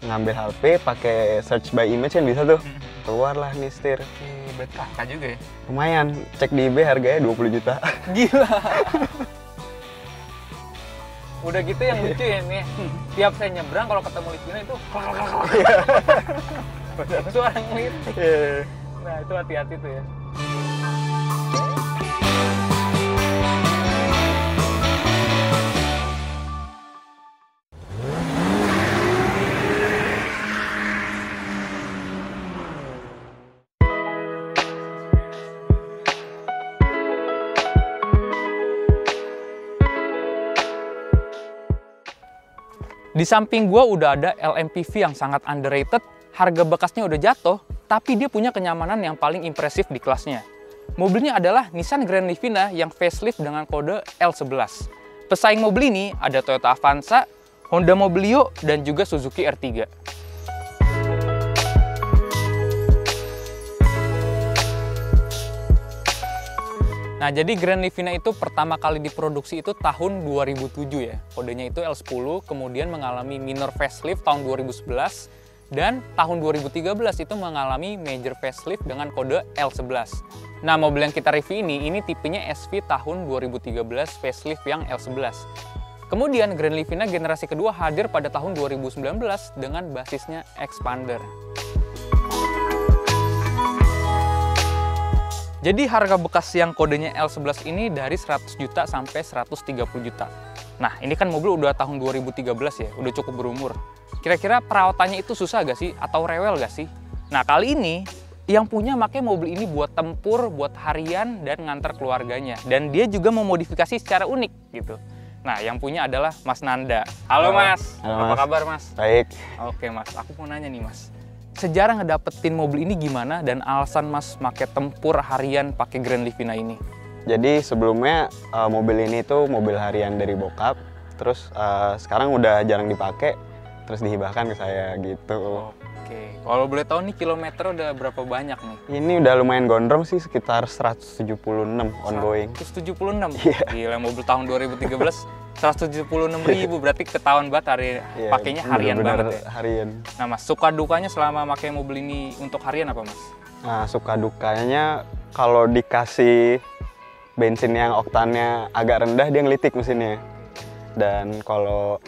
ngambil HP pakai search by image kan bisa tuh. Keluarlah nih setir. Betah juga ya. Lumayan, cek di eBay harganya 20 juta. Gila. Udah gitu yang lucu ya nih. Tiap saya nyebrang kalau ketemu Livina itu suara ngelitik. Nah, itu hati-hati tuh ya. Di samping gua udah ada LMPV yang sangat underrated, harga bekasnya udah jatuh, tapi dia punya kenyamanan yang paling impresif di kelasnya. Mobilnya adalah Nissan Grand Livina yang facelift dengan kode L11. Pesaing mobil ini ada Toyota Avanza, Honda Mobilio, dan juga Suzuki R3. Nah, jadi Grand Livina itu pertama kali diproduksi itu tahun 2007 ya. Kodenya itu L10, kemudian mengalami minor facelift tahun 2011, dan tahun 2013 itu mengalami major facelift dengan kode L11. Nah, mobil yang kita review ini tipenya SV tahun 2013 facelift yang L11. Kemudian Grand Livina generasi kedua hadir pada tahun 2019 dengan basisnya Expander. Jadi harga bekas yang kodenya L11 ini dari 100 juta sampai 130 juta. Nah, ini kan mobil udah tahun 2013 ya, udah cukup berumur. Kira-kira perawatannya itu susah gak sih? Atau rewel gak sih? Nah, kali ini yang punya pakai mobil ini buat tempur, buat harian, dan ngantar keluarganya. Dan dia juga memodifikasi secara unik gitu. Nah, yang punya adalah Mas Nanda. Halo Mas, Halo, apa kabar Mas? Baik. Oke Mas, aku mau nanya nih Mas. Sejarah ngedapetin mobil ini gimana dan alasan Mas pakai tempur harian pakai Grand Livina ini? Jadi sebelumnya mobil ini tuh mobil harian dari bokap, terus sekarang udah jarang dipakai, terus dihibahkan ke saya gitu. Oke, kalau boleh tahu nih kilometer udah berapa banyak nih? Ini udah lumayan gondrong sih, sekitar 176 ongoing. 176? Iya. Gila, mobil tahun 2013 176.000, berarti ketahuan banget hari Iya, pakainya harian bener-bener banget ya? harian. Nah Mas, suka dukanya selama pakai mobil ini untuk harian apa Mas? Nah, suka dukanya kalau dikasih bensin yang oktannya agak rendah, dia ngelitik mesinnya. Dan kalau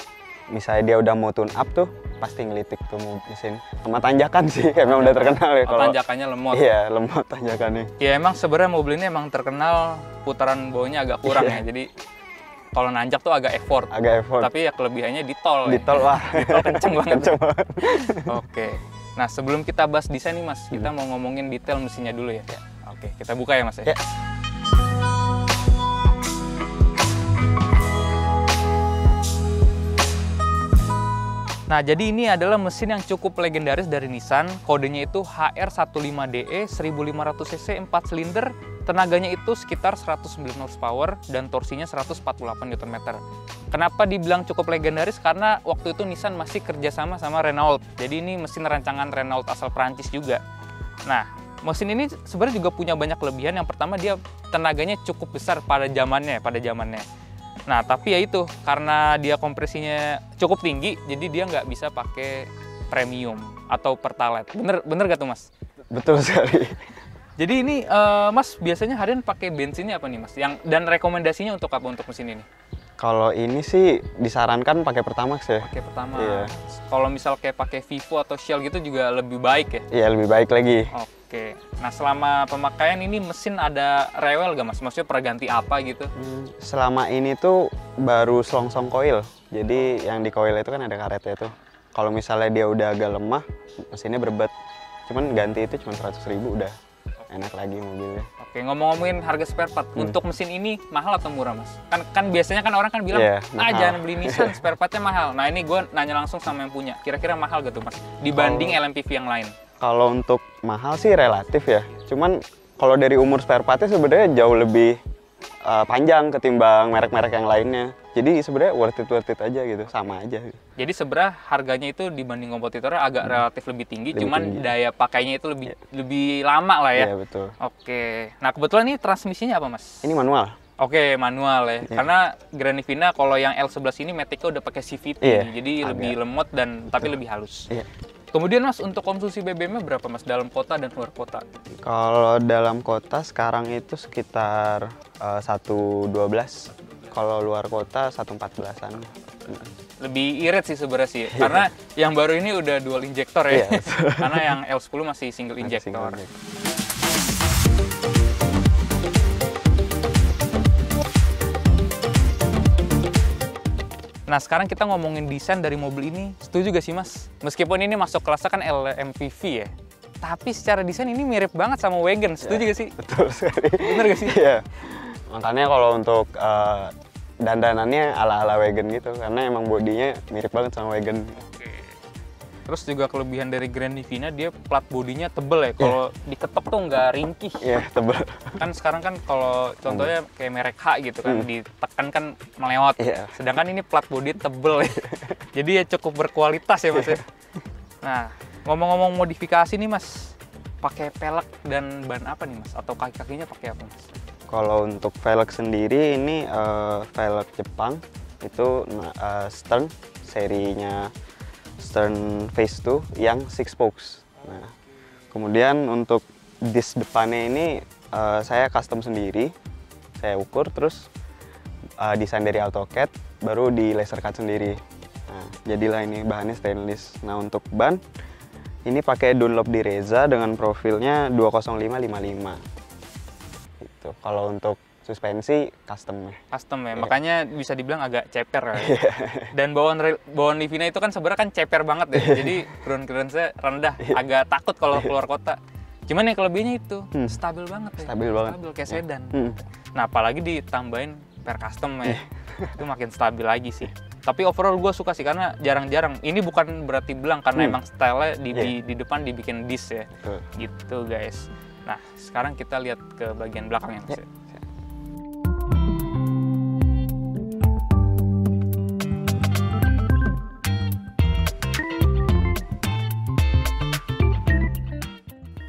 misalnya dia udah mau tune up tuh, pasti ngelitik tuh mesin. Sama tanjakan sih, emang udah terkenal ya. Kalau Tanjakannya lemot. Iya, lemot tanjakannya. Ya emang sebenarnya mobil ini emang terkenal putaran bawahnya agak kurang ya, jadi kalau nanjak tuh agak effort. Agak effort. Tapi ya kelebihannya di tol. Di tol, wah. Di tol kenceng banget. Kenceng banget. Oke. Nah, sebelum kita bahas desain nih Mas, kita mau ngomongin detail mesinnya dulu ya. Oke, kita buka ya Mas ya. Ya. Nah, jadi ini adalah mesin yang cukup legendaris dari Nissan. Kodenya itu HR15DE 1500cc 4 silinder. Tenaganya itu sekitar 109 horsepower dan torsinya 148 Nm. Kenapa dibilang cukup legendaris? Karena waktu itu Nissan masih kerjasama sama Renault. Jadi ini mesin rancangan Renault asal Prancis juga. Nah, mesin ini sebenarnya juga punya banyak kelebihan. Yang pertama, dia tenaganya cukup besar pada zamannya. Nah, tapi ya itu, karena dia kompresinya cukup tinggi, jadi dia nggak bisa pakai premium atau pertalite. Bener gak tuh Mas? Betul sekali. Jadi ini Mas biasanya harian pakai bensinnya apa nih Mas? Dan rekomendasinya untuk apa untuk mesin ini? Kalau ini sih disarankan pakai Pertamax ya. Pakai Pertamax. Iya. Kalau misal kayak pakai Vivo atau Shell gitu juga lebih baik ya? Iya, lebih baik lagi. Oke. Nah, selama pemakaian ini mesin ada rewel gak Mas? Maksudnya perganti apa gitu? Selama ini tuh baru selongsong koil. Jadi yang di koil itu kan ada karetnya tuh. Kalau misalnya dia udah agak lemah, mesinnya berbet. Cuman ganti itu cuma 100.000 udah enak lagi mobilnya. Oke, ngomong-ngomongin harga spare part, untuk mesin ini mahal atau murah Mas? Kan biasanya kan orang kan bilang, jangan beli Nissan, spare partnya mahal. Nah ini gue nanya langsung sama yang punya, kira-kira mahal gak tuh Mas? Dibanding LMPV yang lain? Kalau untuk mahal sih relatif ya. Cuman kalau dari umur spare partnya sebenarnya jauh lebih panjang ketimbang merek-merek yang lainnya. Jadi sebenarnya worth it aja gitu, sama aja. Jadi sebenarnya harganya itu dibanding kompetitornya agak relatif lebih tinggi, cuman daya pakainya itu lebih lama lah ya. Iya betul. Oke, nah kebetulan ini transmisinya apa Mas? Ini manual. Oke, manual ya. Karena Grand Livina kalau yang L11 ini Matic-nya udah pakai CVT, jadi lebih lemot dan tapi lebih halus. Kemudian Mas, untuk konsumsi BBM-nya berapa Mas dalam kota dan luar kota? Kalau dalam kota sekarang itu sekitar 1,12. Kalau luar kota 1,14-an. Lebih irit sih sebenarnya sih, karena yang baru ini udah dual injektor ya. Karena yang L10 masih single injektor. Nah, sekarang kita ngomongin desain dari mobil ini. Setuju gak sih Mas? Meskipun ini masuk kelasnya kan LMPV ya, tapi secara desain ini mirip banget sama wagon. Setuju gak sih? Betul sekali. Bener gak sih? Iya. Makanya kalau untuk dandanannya ala-ala wagon gitu, karena emang bodinya mirip banget sama wagon. Terus juga kelebihan dari Grand Livina, dia plat bodinya tebel ya. Kalau diketok tuh nggak ringkih. Iya, tebel. Kan sekarang kan kalau contohnya kayak merek H gitu kan, ditekan kan melewat. Sedangkan ini plat bodi tebel ya. Jadi ya cukup berkualitas ya Mas ya. Nah, ngomong-ngomong modifikasi nih Mas, pakai pelek dan ban apa nih Mas? Atau kaki-kakinya pakai apa Mas? Kalau untuk velg sendiri ini velg Jepang itu Stern serinya Stern Phase 2 yang 6 spokes. Nah, kemudian untuk disc depannya ini saya custom sendiri, saya ukur terus desain dari AutoCAD, baru di laser cut sendiri. Nah, jadilah ini bahannya stainless. Nah, untuk ban ini pakai Dunlop Direza dengan profilnya 205/55. Gitu. Kalau untuk suspensi custom ya. Custom ya, makanya bisa dibilang agak ceper ya. Dan bawaan Livina itu kan sebenarnya kan ceper banget ya. Jadi ground clearance-nya rendah, agak takut kalau keluar kota. Cuman yang kelebihannya itu stabil banget ya. Stabil banget. Stabil kayak sedan. Nah, apalagi ditambahin per custom ya. Itu makin stabil lagi sih. Tapi overall gue suka sih karena jarang-jarang. Ini bukan berarti belang karena emang style-nya di depan dibikin disc ya. Gitu guys. Nah, sekarang kita lihat ke bagian belakangnya Mas.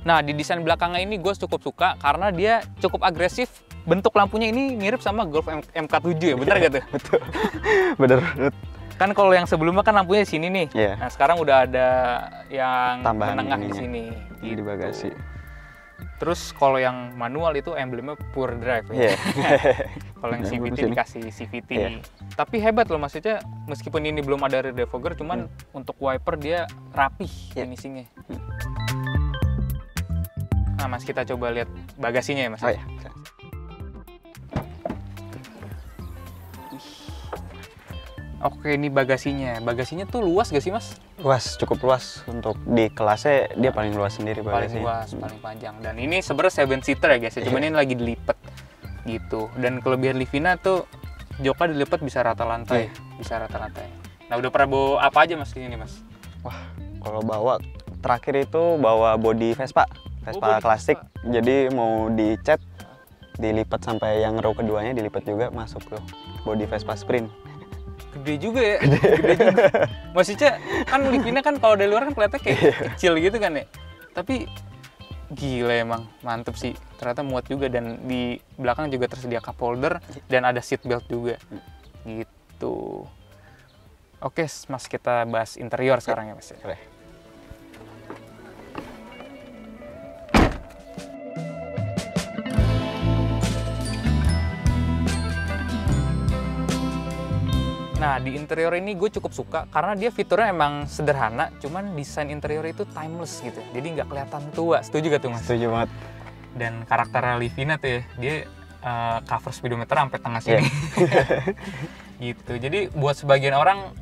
Nah, di desain belakangnya ini gue cukup suka karena dia cukup agresif. Bentuk lampunya ini mirip sama Golf MK7 ya, bener gak tuh? Betul, bener. Kan kalau yang sebelumnya kan lampunya di sini nih. Nah, sekarang udah ada yang tambahan menengah di sini. Di bagasi. Terus kalau yang manual itu emblemnya Pure Drive ya. Kalau yang CVT dikasih CVT. Tapi hebat loh, maksudnya meskipun ini belum ada rear defogger, cuman untuk wiper dia rapih finishingnya. Nah Mas, kita coba lihat bagasinya ya Mas. Oh ya. Oke, ini bagasinya. Bagasinya tuh luas gak sih Mas? Luas, cukup luas. Untuk di kelasnya dia paling luas sendiri bagasinya. Paling luas, paling panjang. Dan ini sebenarnya 7-seater ya guys ya, cuman ini lagi dilipat gitu. Dan kelebihan Livina tuh joknya dilipat bisa rata lantai. Bisa rata lantai. Nah, udah pernah bawa apa aja Mas di sini Mas? Wah, kalau bawa terakhir itu bawa body Vespa klasik. Jadi mau dicat, dilipat sampai yang row keduanya dilipat juga, masuk tuh body Vespa Sprint. Gede juga ya, gede juga. Maksudnya kan Livina kan kalau dari luar kan kelihatannya kayak kecil gitu kan ya. Tapi gila emang, mantep sih. Ternyata muat juga dan di belakang juga tersedia cup holder dan ada seat belt juga. Gitu. Oke, Mas, kita bahas interior sekarang ya Mas. Nah, di interior ini gue cukup suka karena dia fiturnya emang sederhana, cuman desain interior itu timeless gitu. Jadi nggak kelihatan tua. Setuju gak tuh Mas? Setuju banget. Dan karakter Livina tuh ya, dia cover speedometer sampai tengah sini. Gitu. Jadi buat sebagian orang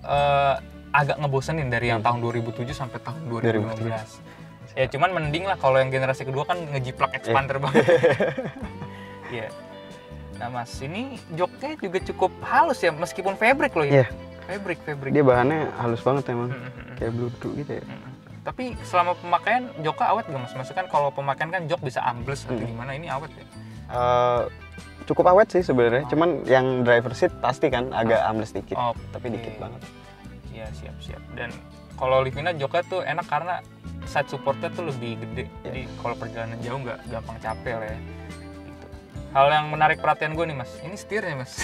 agak ngebosenin dari yang tahun 2007 sampai tahun 2015. Ya cuman mending lah kalau yang generasi kedua kan ngejiplak expander banget. Iya. Nah Mas, ini joknya juga cukup halus ya, meskipun fabric loh ya. Fabric. Dia bahannya halus banget emang, kayak bludu gitu ya. Tapi selama pemakaian joknya awet gak Mas? Maksudnya kan kalau pemakaian kan jok bisa ambles atau gimana, ini awet ya? Cukup awet sih sebenarnya, cuman yang driver seat pasti kan agak ambles dikit, tapi dikit banget. Iya, siap. Dan kalau Livina joknya tuh enak karena side supportnya tuh lebih gede, jadi kalau perjalanan jauh nggak gampang capek lah ya. hal yang menarik perhatian gue nih mas, ini setirnya mas.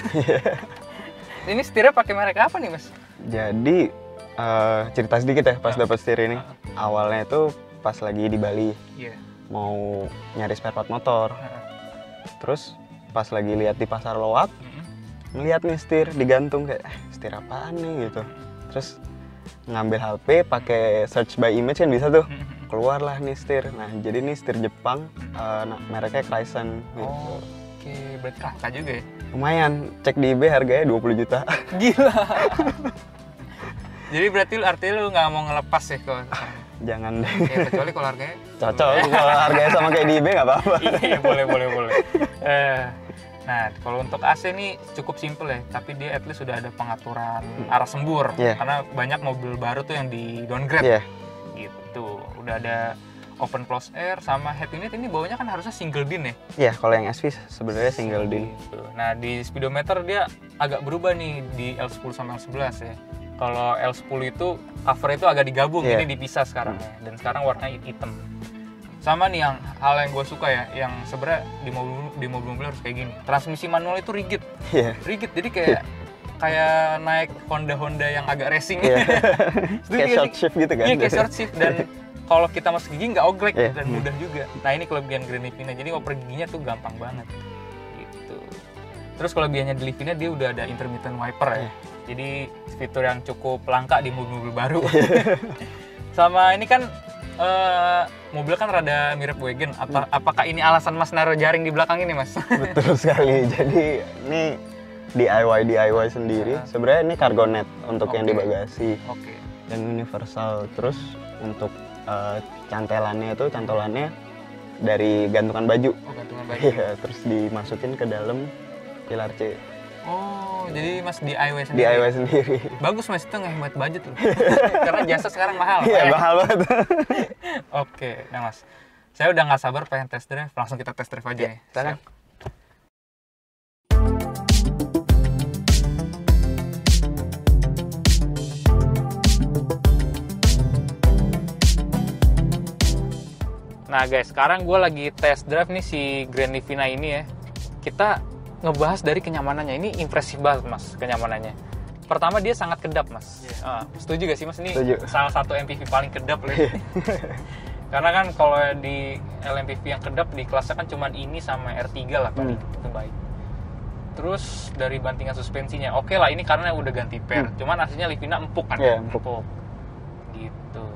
Ini setirnya pakai merek apa nih mas? Jadi cerita sedikit ya pas dapat setir ini. Awalnya itu pas lagi di Bali, mau nyari spare part motor. Terus pas lagi lihat di pasar loak, ngeliat nih setir digantung, kayak setir apaan nih gitu. Terus ngambil HP, pakai search by image kan bisa tuh, keluarlah nih setir. Nah jadi nih setir Jepang, mereknya Kaisen gitu. Oke, berarti kakak juga ya? Lumayan, cek di eBay harganya 20 juta. Gila. Jadi berarti artinya lu nggak mau ngelepas ya kalau Jangan deh. ya, kecuali kalau harganya Cocok, kalau harganya sama kayak di eBay nggak apa-apa. Iya, boleh. Nah, kalau untuk AC ini cukup simple ya, tapi dia at least sudah ada pengaturan arah sembur. Karena banyak mobil baru tuh yang di downgrade. Gitu. Udah ada open close air sama head unit, ini bawahnya kan harusnya single din ya? Iya, kalau yang SV sebenarnya single din. Nah, di speedometer dia agak berubah nih di L10 sama L11 ya. Kalau L10 itu cover itu agak digabung, ini dipisah sekarang ya. Dan sekarang warnanya hitam. Sama nih yang hal yang gue suka ya, yang sebenarnya di mobil-mobil harus kayak gini. Transmisi manual itu rigid. Rigid, jadi kayak naik Honda yang agak racing. Kayak short shift gitu kan? Iya, kayak short shift. Dan kalau kita masuk gigi nggak oglek dan mudah juga. Nah ini kelebihan Grand Livina, jadi ngoper giginya tuh gampang banget. Gitu. Terus kelebihannya di Livina dia udah ada intermittent wiper ya. Jadi fitur yang cukup langka di mobil-mobil baru. Sama ini kan mobil kan rada mirip wagon. Apakah ini alasan Mas naruh jaring di belakang ini Mas? Betul sekali. Jadi ini DIY sendiri. Sebenarnya ini cargo net untuk yang di bagasi. Dan universal. Terus untuk cantolannya dari gantungan baju. Gantungan baju. Iya, terus dimasukin ke dalam pilar C. Oh, jadi Mas DIY sendiri. Bagus Mas, itu ngehemat budget loh. Karena jasa sekarang mahal. Iya, mahal banget. Oke, nah Mas, saya udah nggak sabar pengen test drive. Langsung kita test drive aja nih. Sekarang. Nah guys, sekarang gue lagi test drive nih si Grand Livina ini ya. Kita ngebahas dari kenyamanannya. Ini impresif banget Mas, kenyamanannya. Pertama dia sangat kedap Mas. Setuju gak sih Mas? Ini salah satu MPV paling kedap loh. Karena kan kalau di LMPV yang kedap di kelasnya kan cuma ini sama R3 lah paling terbaik. Terus dari bantingan suspensinya, oke lah ini karena udah ganti per. Cuman aslinya Livina empuk kan? Empuk. Gitu.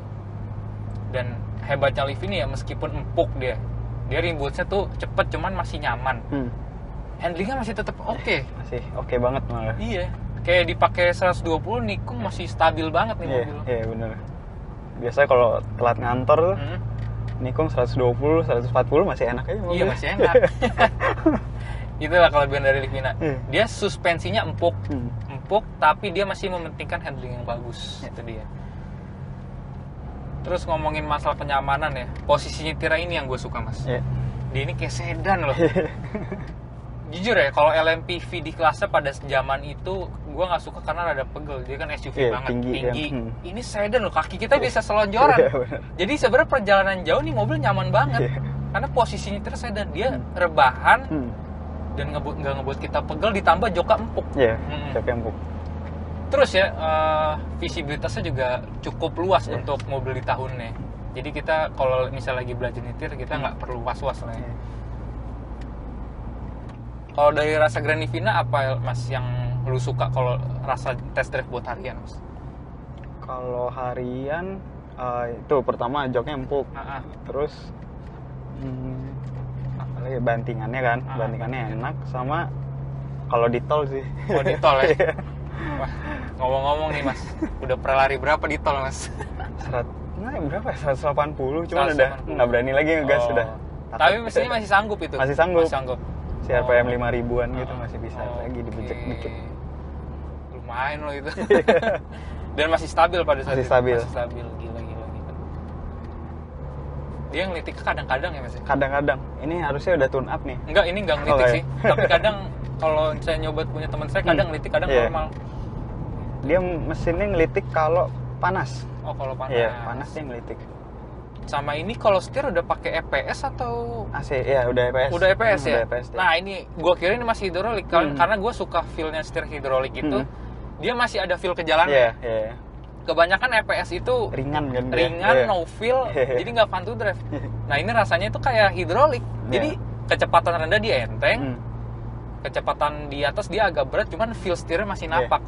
Dan hebatnya Livina ya, meskipun empuk dia rimbutsnya tuh cepet, cuman masih nyaman. Handlingnya masih tetap oke. Masih oke banget malah. Iya, kayak dipakai 120 nikung masih stabil banget nih mobil. Iya bener. Biasanya kalau telat ngantor tuh nikung 120, 140 masih enak aja mobil. Iya masih enak. Itulah kelebihan dari Livina. Dia suspensinya empuk, tapi dia masih mementingkan handling yang bagus. Itu dia. Terus ngomongin masalah kenyamanan ya, posisi nyetirnya ini yang gue suka Mas. Dia ini kayak sedan loh. Jujur ya, kalau LMPV di kelasnya pada zaman itu gue nggak suka karena rada pegel. Dia kan SUV banget, tinggi. Ini sedan loh, kaki kita bisa selonjoran. Jadi sebenarnya perjalanan jauh nih mobil nyaman banget. Karena posisi nyetir sedan, dia rebahan dan nggak ngebuat kita pegel, ditambah joknya empuk. Joknya empuk. Terus ya, visibilitasnya juga cukup luas untuk mobil di tahunnya. Jadi kita kalau misalnya lagi belajar nyetir, kita nggak perlu was-was lah ya. Kalau dari rasa Grand Livina apa Mas yang lu suka kalau rasa test drive buat harian Mas? Kalau harian itu pertama joknya empuk. Terus apalagi bantingannya kan, bantingannya enak, sama kalau di tol sih. Kalau di tol ya. Wah, ngomong-ngomong nih Mas, udah pernah lari berapa di tol Mas? Berapa ya? 180, cuma udah nggak berani lagi ngegas sudah. Tapi mesinnya masih sanggup itu? Masih sanggup. Si RPM 5.000-an gitu masih bisa lagi dibejek dikit. Lumayan loh itu. Dan masih stabil pada saat masih stabil. Gila. Dia ngelitik kadang-kadang ya Mas? Kadang-kadang. Ini harusnya udah tune up nih. Enggak, ini nggak ngelitik sih. Tapi kadang kalau saya nyoba punya teman saya, kadang ngelitik, kadang normal. Dia mesinnya ngelitik kalau panas. Oh, kalau panas. Iya, panas dia ngelitik. Sama ini kalau setir udah pakai EPS atau AC ya udah EPS. udah EPS ya? Udah EPS, ya. Nah ini gue kira ini masih hidrolik karena gue suka feel-nya setir hidrolik itu dia masih ada feel ke jalan. Iya, iya. Kebanyakan EPS itu Ringan kan dia? ringan, Iya. no feel, jadi nggak fun to drive. Nah ini rasanya itu kayak hidrolik, jadi kecepatan rendah dia enteng, kecepatan di atas dia agak berat, cuman feel setirnya masih napak.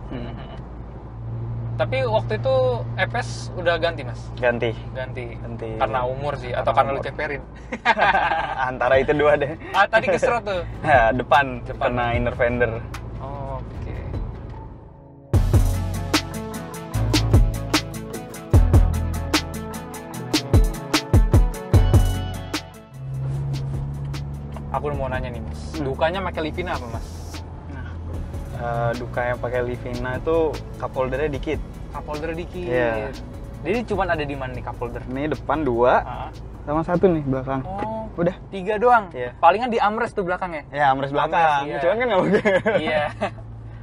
Tapi waktu itu EPS udah ganti mas? Ganti. Karena umur sih, atau karena lu ceperin? Antara itu dua deh. Tadi keserot tuh. Ya, depan kena inner fender. Oke. Aku mau nanya nih mas, dukanya pakai Livina apa mas? Dukanya pakai Livina itu cup holdernya dikit. Cup holder dikit. Iya. Jadi cuman ada di mana nih cup holder? Ini depan 2, sama 1 nih belakang. Oh, Udah. 3 doang. Iya. Palingan di armrest tuh belakangnya. Ya, armrest belakang. Armrest, iya. Cuman kan nggak pakai. Iya.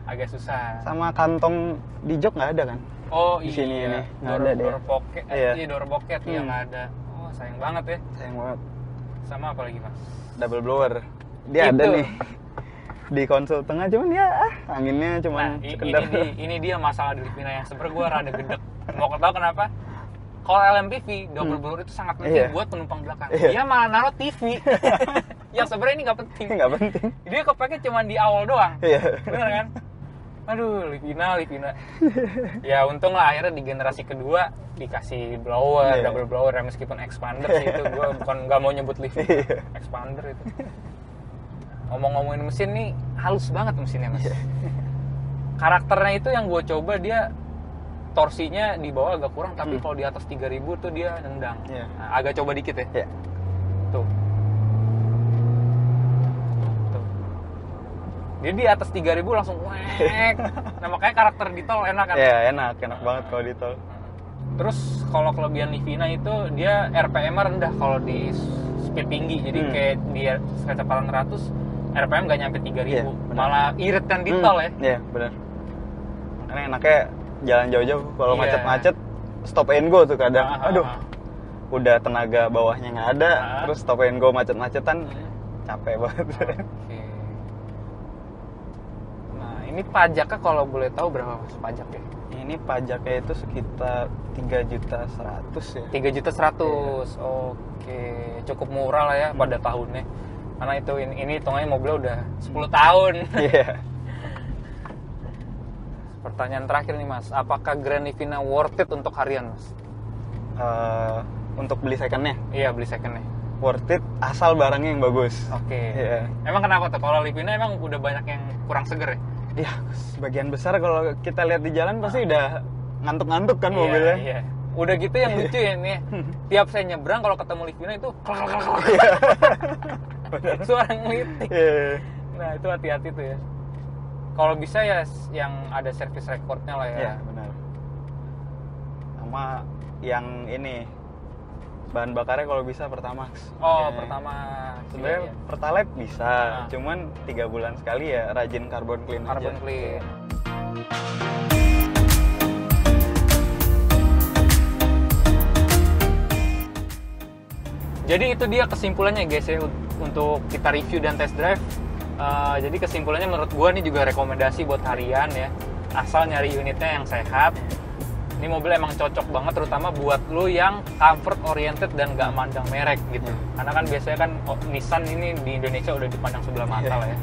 Agak susah. Sama kantong di jok nggak ada kan? Oh Di iya. sini ini nggak Door, ada deh. door pocket. Iya. Iya, door pocket yang nggak ada. Oh, sayang banget ya. Sayang banget. Sama apa lagi mas? Double blower. Dia ada Itu. nih. Di konsol tengah cuman ya anginnya Nah, cuman sekedar. ini dia masalah di Livina yang sebenarnya gue rada gedek. Mau tahu kenapa? Kalau LMPV double blower itu sangat penting Iya. buat penumpang belakang. Iya. Dia malah naruh TV. Yang sebenarnya ini nggak penting. Nggak penting. Dia kepake cuma di awal doang. Iya. Bener kan? Aduh, Livina. Ya untung lah akhirnya di generasi kedua dikasih blower, Iya. double blower ya, meskipun expander sih itu gue bukan nggak mau nyebut Livina, Iya. expander itu. Ngomongin mesin nih halus banget mesinnya mas. Karakternya itu yang gue coba dia torsinya di bawah agak kurang tapi kalau di atas 3000 tuh dia nendang. Iya. Nah, agak coba dikit ya. Iya. Tuh. Dia di atas 3000 langsung wek. Nah makanya karakter di tol enak kan? Iya, enak banget kalau di tol. Terus kalau kelebihan Livina itu dia RPM-nya rendah kalau di speed tinggi. Jadi kayak dia kecepatan 100 RPM nggak nyampe 3000. Iya, benar. Malah irit kan di tol ya. Iya, benar. Makanya enaknya jalan jauh-jauh kalau Iya. macet-macet stop and go tuh kadang. Aduh. Ah. Udah tenaga bawahnya nggak ada, Ah. terus stop and go macet-macetan capek banget. Oke. Nah ini pajaknya kalau boleh tahu berapa mas pajaknya? Ini pajaknya itu sekitar 3.100.000 ya. 3.100.000. Oke, cukup murah lah ya pada tahunnya. Karena itu ini hitungannya mobilnya udah 10 tahun. Iya. Pertanyaan terakhir nih mas, apakah Grand Livina worth it untuk harian mas? Untuk beli secondnya Iya beli secondnya. worth it asal barangnya yang bagus. Oke. Iya. Emang kenapa tuh? Kalau Livina emang udah banyak yang kurang seger ya? Iya, sebagian besar kalau kita lihat di jalan pasti udah ngantuk-ngantuk kan mobilnya. Iya. Udah gitu yang lucu ya nih. Tiap saya nyebrang kalau ketemu Livina itu suara ngelitik. Iya. Nah itu hati-hati tuh ya. Kalau bisa ya yang ada service recordnya lah ya. Iya, benar. Sama yang ini bahan bakarnya kalau bisa Pertamax. Oh Iya. pertama. Sebenarnya Iya. Pertalite bisa, Nah. cuman 3 bulan sekali ya rajin carbon clean Carbon aja. clean. Jadi itu dia kesimpulannya guys ya untuk kita review dan test drive. Jadi kesimpulannya menurut gua nih juga rekomendasi buat harian ya. Asal nyari unitnya yang sehat. Ini mobil emang cocok banget terutama buat lu yang comfort oriented dan gak mandang merek gitu. Karena kan biasanya kan Nissan ini di Indonesia udah dipandang sebelah mata lah ya.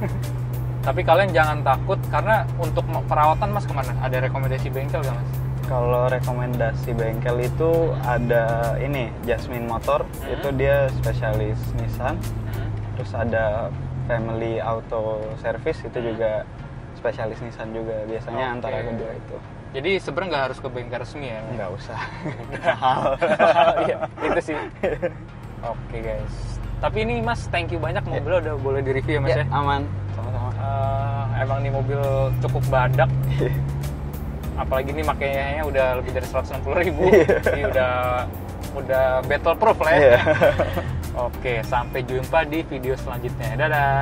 Tapi kalian jangan takut karena untuk perawatan mas kemana? Ada rekomendasi bengkel gak mas? Kalau rekomendasi bengkel itu ada ini Jasmine Motor, itu dia spesialis Nissan. Terus ada Family Auto Service itu juga spesialis Nissan juga. Biasanya antara kedua itu. Jadi sebenarnya nggak harus ke bengkel resmi ya? Nggak usah. Iya, itu sih. Oke guys. Tapi ini mas, thank you banyak mobilnya udah boleh di-review ya mas ya? Aman. Sama-sama. Emang nih mobil cukup badak. Apalagi nih makanya udah lebih dari 160.000. Jadi udah battle proof lah ya. Iya. Oke, sampai jumpa di video selanjutnya. Dadah.